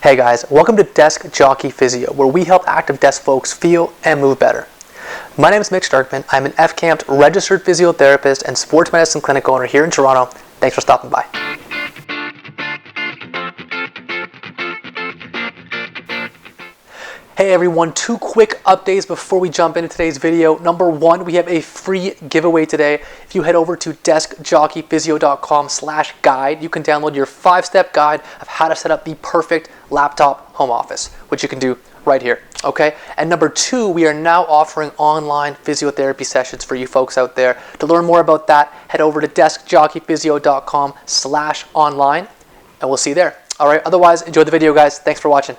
Hey guys, welcome to Desk Jockey Physio, where we help active desk folks feel and move better. My name is Mitch Starkman. I'm an FCAMP registered physiotherapist and sports medicine clinic owner here in Toronto. Thanks for stopping by. Hey everyone, two quick updates before we jump into today's video. Number one, we have a free giveaway today. If you head over to deskjockeyphysio.com/guide, you can download your 5-step guide of how to set up the perfect laptop home office, which you can do right here, okay? And number two, we are now offering online physiotherapy sessions for you folks out there. To learn more about that, head over to deskjockeyphysio.com/online, and we'll see you there. All right, otherwise, enjoy the video, guys. Thanks for watching.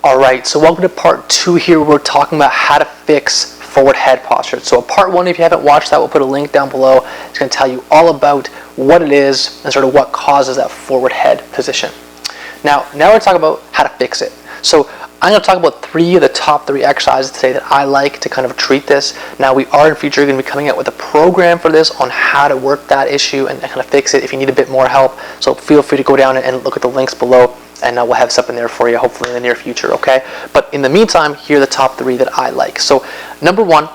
Alright, so welcome to part 2 here. We're talking about how to fix forward head posture. So part 1, if you haven't watched that, we'll put a link down below. It's going to tell you all about what it is and sort of what causes that forward head position. Now we're going to talk about how to fix it. So I'm going to talk about 3 of the top 3 exercises today that I like to kind of treat this. Now we are in future going to be coming out with a program for this on how to work that issue and kind of fix it if you need a bit more help. So feel free to go down and look at the links below, and we'll have something there for you hopefully in the near future, okay? But in the meantime, here are the top 3 that I like. So number 1,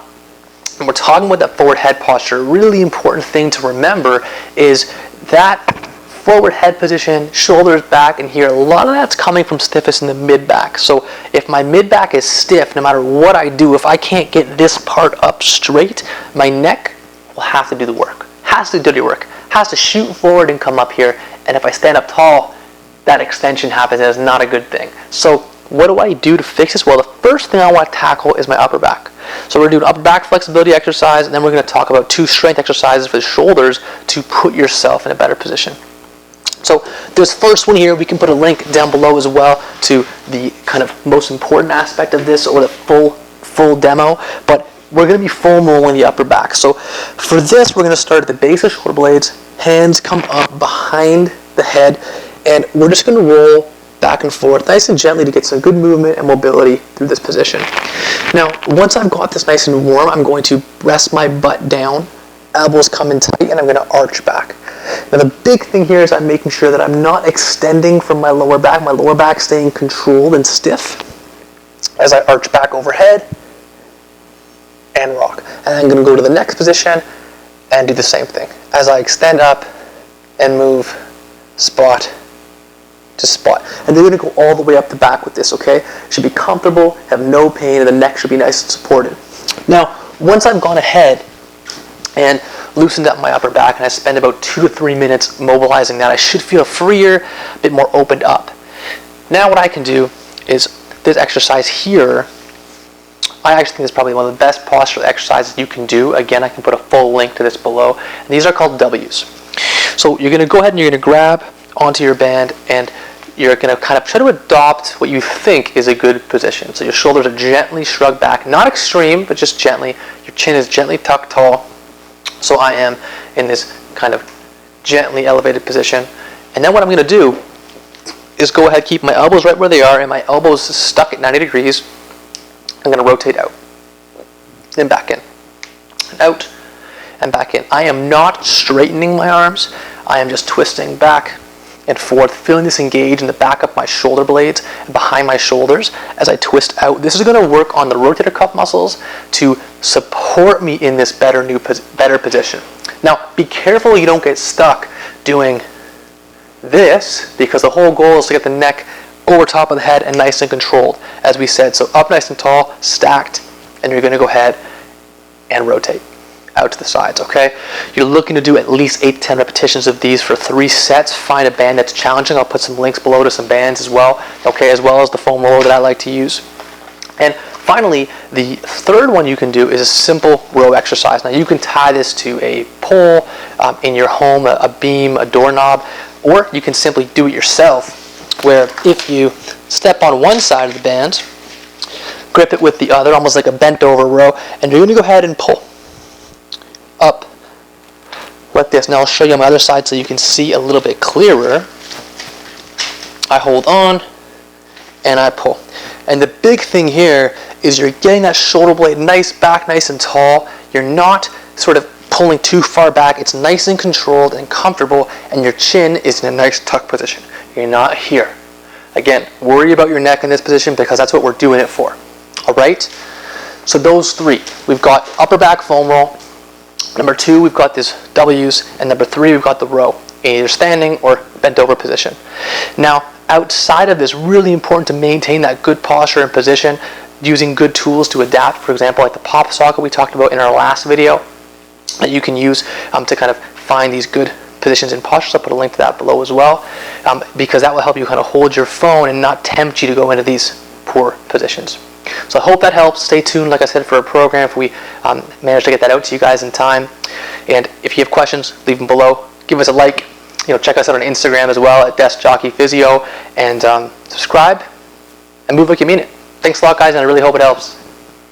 when we're talking about that forward head posture, a really important thing to remember is that forward head position, shoulders back, and here, a lot of that's coming from stiffness in the mid-back. So if my mid-back is stiff, no matter what I do, if I can't get this part up straight, my neck will have to do the work, has to do the work, has to shoot forward and come up here. And if I stand up tall, that extension happens, and it's not a good thing. So what do I do to fix this? Well, the first thing I want to tackle is my upper back. So we're doing upper back flexibility exercise, and then we're going to talk about 2 strength exercises for the shoulders to put yourself in a better position. So this first one here, we can put a link down below as well to the kind of most important aspect of this, or the full demo, but we're going to be foam rolling the upper back. So for this, we're going to start at the base of shoulder blades, hands come up behind the head, and we're just going to roll back and forth nice and gently to get some good movement and mobility through this position. Now, once I've got this nice and warm, I'm going to rest my butt down, elbows come in tight, and I'm going to arch back. Now, the big thing here is I'm making sure that I'm not extending from my lower back staying controlled and stiff as I arch back overhead and rock. And I'm going to go to the next position and do the same thing as I extend up and move spot to spot. And they're going to go all the way up the back with this, okay? Should be comfortable, have no pain, and the neck should be nice and supported. Now, once I've gone ahead and loosened up my upper back, and I spend about 2 to 3 minutes mobilizing that, I should feel freer, a bit more opened up. Now what I can do is this exercise here, I actually think is probably one of the best postural exercises you can do. Again, I can put a full link to this below. And these are called W's. So you're going to go ahead and you're going to grab onto your band, and you're going to kind of try to adopt what you think is a good position. So your shoulders are gently shrugged back, not extreme, but just gently. Your chin is gently tucked tall. So I am in this kind of gently elevated position. And then what I'm going to do is go ahead, keep my elbows right where they are, and my elbows stuck at 90 degrees. I'm going to rotate out, then back in, and out, and back in. I am not straightening my arms. I am just twisting back and forth, feeling this engage in the back of my shoulder blades and behind my shoulders as I twist out. This is going to work on the rotator cuff muscles to support me in this better position. Now, be careful you don't get stuck doing this, because the whole goal is to get the neck over top of the head and nice and controlled, as we said. So up nice and tall, stacked, and you're going to go ahead and rotate out to the sides, okay? You're looking to do at least 8 to 10 repetitions of these for 3 sets. Find a band that's challenging. I'll put some links below to some bands as well, okay, as well as the foam roller that I like to use. And finally, the third one you can do is a simple row exercise. Now, you can tie this to a pole in your home, a beam, a doorknob, or you can simply do it yourself, where if you step on one side of the band, grip it with the other, almost like a bent over row, and you're going to go ahead and pull up like this. Now I'll show you on my other side so you can see a little bit clearer. I hold on and I pull. And the big thing here is you're getting that shoulder blade nice back, nice and tall. You're not sort of pulling too far back. It's nice and controlled and comfortable, and your chin is in a nice tuck position. You're not here. Again, worry about your neck in this position because that's what we're doing it for. All right? So those three. We've got upper back foam roll. Number 2, we've got these W's. And number 3, we've got the row in either standing or bent over position. Now, outside of this, really important to maintain that good posture and position using good tools to adapt. For example, like the pop socket we talked about in our last video that you can use to kind of find these good positions and postures. I'll put a link to that below as well, because that will help you kind of hold your phone and not tempt you to go into these poor positions. So I hope that helps. Stay tuned, like I said, for a program if we manage to get that out to you guys in time. And if you have questions, leave them below. Give us a like. Check us out on Instagram as well at Desk Jockey Physio, and subscribe and move like you mean it. Thanks a lot, guys, and I really hope it helps.